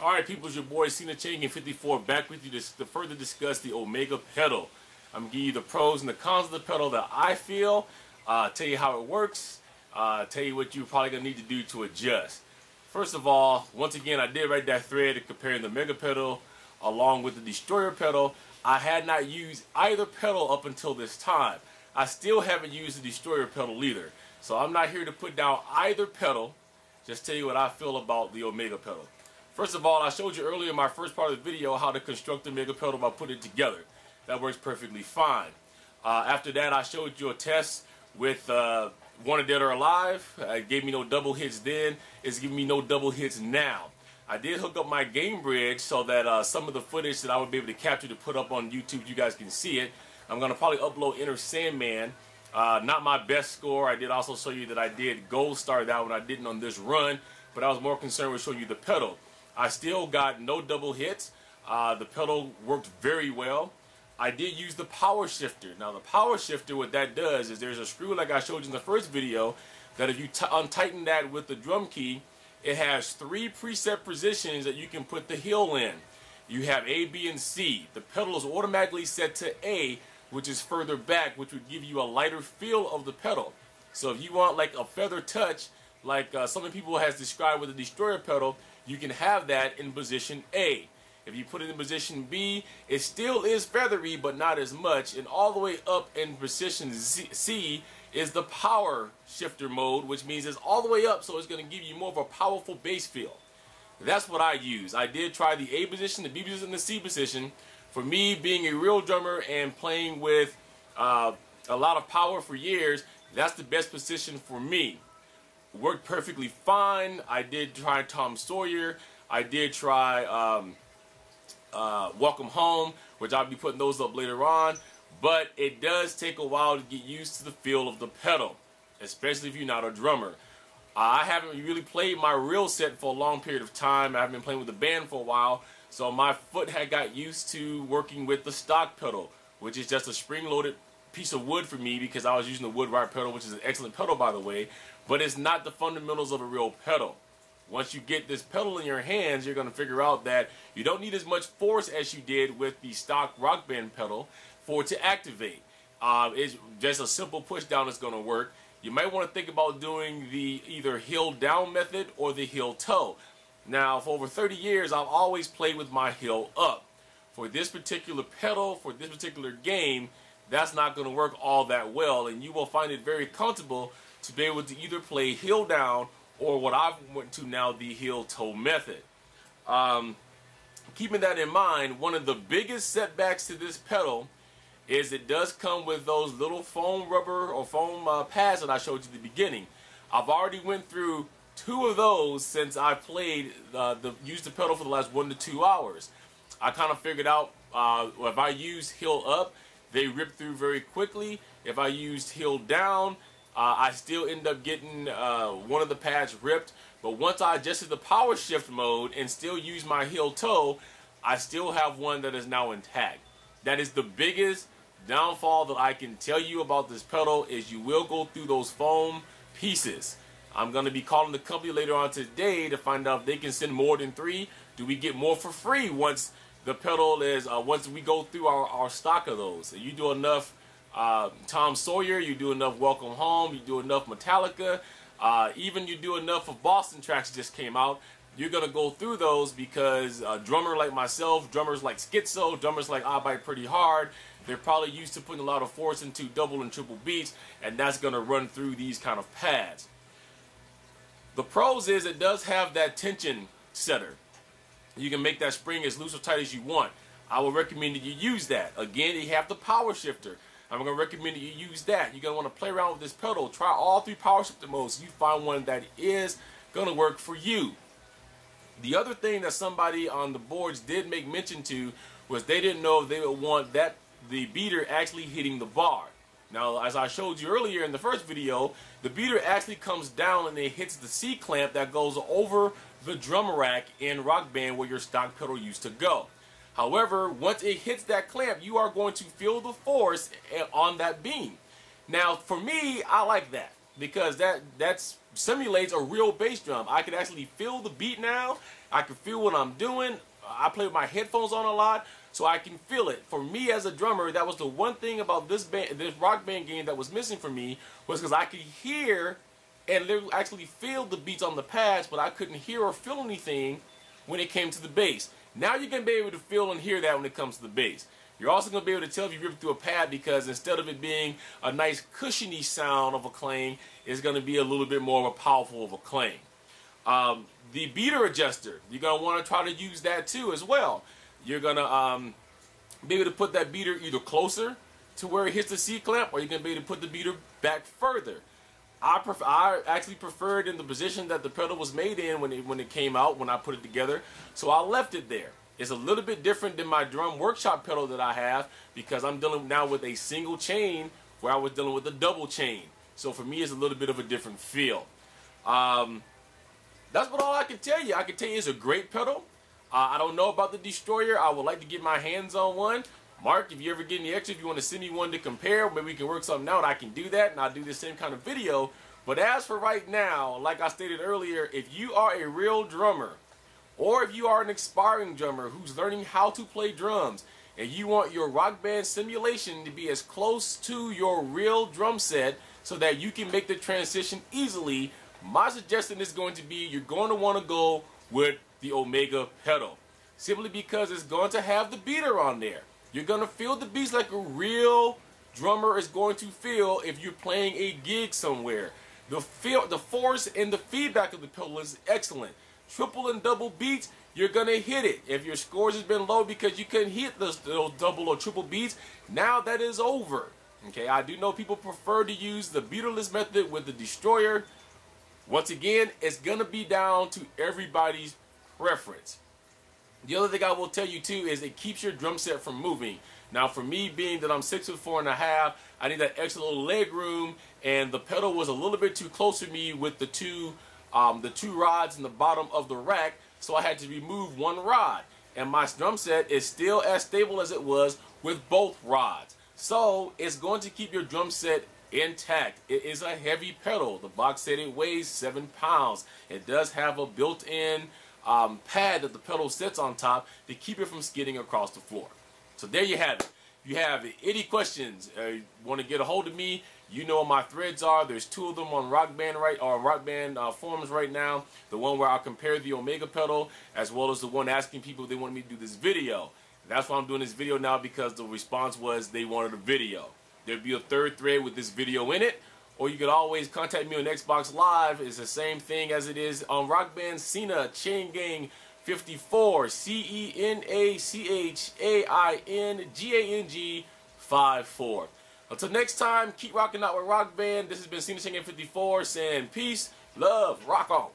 Alright people, it's your boy Cena Chang 54 back with you to further discuss the Omega pedal. I'm going to give you the pros and the cons of the pedal that I feel, tell you how it works, tell you what you're probably going to need to do to adjust. First of all, once again, I did write that thread comparing the Mega pedal along with the Destroyer pedal. I had not used either pedal up until this time. I still haven't used the Destroyer pedal either. So I'm not here to put down either pedal, just tell you what I feel about the Omega pedal. First of all, I showed you earlier in my first part of the video how to construct the Mega pedal by putting it together. That works perfectly fine. After that, I showed you a test with Wanted Dead or Alive. It gave me no double hits then. It's giving me no double hits now. I did hook up my Game Bridge so that some of the footage that I would be able to capture to put up on YouTube, you guys can see it. I'm going to probably upload Enter Sandman. Not my best score. I did also show you that I did Gold Star that one. I didn't on this run, but I was more concerned with showing you the pedal. I still got no double hits. The pedal worked very well. I did use the power shifter. Now the power shifter, what that does is there's a screw like I showed you in the first video that if you untighten that with the drum key, it has 3 preset positions that you can put the heel in. You have A, B, and C. The pedal is automatically set to A, which is further back, which would give you a lighter feel of the pedal. So if you want like a feather touch, like some people has described with the Destroyer pedal, you can have that in position A. If you put it in position B, it still is feathery, but not as much. And all the way up in position C is the power shifter mode, which means it's all the way up, so it's going to give you more of a powerful bass feel. That's what I use. I did try the A position, the B position, and the C position. For me, being a real drummer and playing with a lot of power for years, that's the best position for me. Worked perfectly fine. I did try Tom Sawyer. I did try Welcome Home, which I'll be putting those up later on. But it does take a while to get used to the feel of the pedal, especially if you're not a drummer. I haven't really played my real set for a long period of time. I've been playing with the band for a while, so my foot had got used to working with the stock pedal, which is just a spring-loaded piece of wood for me because I was using the wood right pedal, which is an excellent pedal by the way, but it's not the fundamentals of a real pedal. Once you get this pedal in your hands, you're going to figure out that you don't need as much force as you did with the stock Rock Band pedal for it to activate. It's just a simple push down that's going to work. You might want to think about doing the either heel down method or the heel toe. Now, for over 30 years, I've always played with my heel up. For this particular pedal, for this particular game, that's not going to work all that well, and you will find it very comfortable to be able to either play heel down or what I've went to now, the heel toe method. Keeping that in mind, one of the biggest setbacks to this pedal is it does come with those little foam rubber or foam pads that I showed you at the beginning. I've already went through 2 of those since I played used the pedal for the last 1 to 2 hours. I kind of figured out if I use heel up, they rip through very quickly. If I used heel down, I still end up getting one of the pads ripped. But once I adjusted the power shift mode and still use my heel toe, I still have one that is now intact. That is the biggest downfall that I can tell you about this pedal, is you will go through those foam pieces. I'm going to be calling the company later on today to find out if they can send more than 3. Do we get more for free once the pedal is, once we go through our stock of those? You do enough Tom Sawyer, you do enough Welcome Home, you do enough Metallica, even you do enough of Boston Tracks just came out, you're going to go through those because a drummer like myself, drummers like Schizo, drummers like I Bite Pretty Hard, they're probably used to putting a lot of force into double and triple beats, and that's going to run through these kind of pads. The pros is it does have that tension setter. You can make that spring as loose or tight as you want. I would recommend that you use that. Again, you have the power shifter. I'm going to recommend that you use that. You're going to want to play around with this pedal. Try all 3 power shifter modes. You find one that is going to work for you. The other thing that somebody on the boards did make mention to was they didn't know if they would want the beater actually hitting the bar. Now, as I showed you earlier in the first video, the beater actually comes down and it hits the C clamp that goes over the drum rack in Rock Band where your stock pedal used to go. However, once it hits that clamp, you are going to feel the force on that beam. Now, for me, I like that because that simulates a real bass drum. I can actually feel the beat now, I can feel what I'm doing. I play with my headphones on a lot, so I can feel it. For me as a drummer, that was the one thing about this Rock Band game that was missing for me, was because I could hear and literally actually feel the beats on the pads, but I couldn't hear or feel anything when it came to the bass. Now you can be able to feel and hear that when it comes to the bass. You're also going to be able to tell if you rip through a pad, because instead of it being a nice cushiony sound of a clang, it's going to be a little bit more of a powerful of a clang. The beater adjuster, you're going to want to try to use that too as well. You're going to be able to put that beater either closer to where it hits the C clamp, or you're going to be able to put the beater back further. I actually preferred in the position that the pedal was made in when it came out, when I put it together, so I left it there. It's a little bit different than my drum workshop pedal that I have, because I'm dealing now with a single chain where I was dealing with a double chain. So for me, it's a little bit of a different feel. That's what all I can tell you. I can tell you it's a great pedal. I don't know about the Destroyer. I would like to get my hands on one. Mark, if you ever get any extra, if you want to send me one to compare, maybe we can work something out. I can do that, and I'll do the same kind of video. But as for right now, like I stated earlier, if you are a real drummer, or if you are an aspiring drummer who's learning how to play drums, and you want your Rock Band simulation to be as close to your real drum set so that you can make the transition easily, my suggestion is going to be you're going to want to go with the Omega pedal. Simply because it's going to have the beater on there. You're going to feel the beats like a real drummer is going to feel if you're playing a gig somewhere. The force and the feedback of the pedal is excellent. Triple and double beats, you're going to hit it. If your scores has been low because you couldn't hit those double or triple beats, now that is over. Okay, I do know people prefer to use the beaterless method with the Destroyer. Once again, it's going to be down to everybody's preference. The other thing I will tell you too is it keeps your drum set from moving. Now for me, being that I'm 6'4½", I need that extra little leg room, and the pedal was a little bit too close to me with the two rods in the bottom of the rack, so I had to remove one rod. And my drum set is still as stable as it was with both rods. So it's going to keep your drum set intact. It is a heavy pedal. The box said it weighs 7 pounds. It does have a built-in pad that the pedal sits on top to keep it from skidding across the floor. So there you have it. If you have any questions, want to get a hold of me, you know what my threads are. There's 2 of them on Rock Band forums right now. The one where I'll compare the Omega pedal, as well as the one asking people if they want me to do this video. That's why I'm doing this video now, because the response was they wanted a video. There'll be a 3rd thread with this video in it. Or you could always contact me on Xbox Live. It's the same thing as it is on Rock Band Cena Chain Gang 54, CENACHAINGANG 54. Until next time, keep rocking out with Rock Band. This has been Cena Chain Gang 54 saying peace, love, rock on.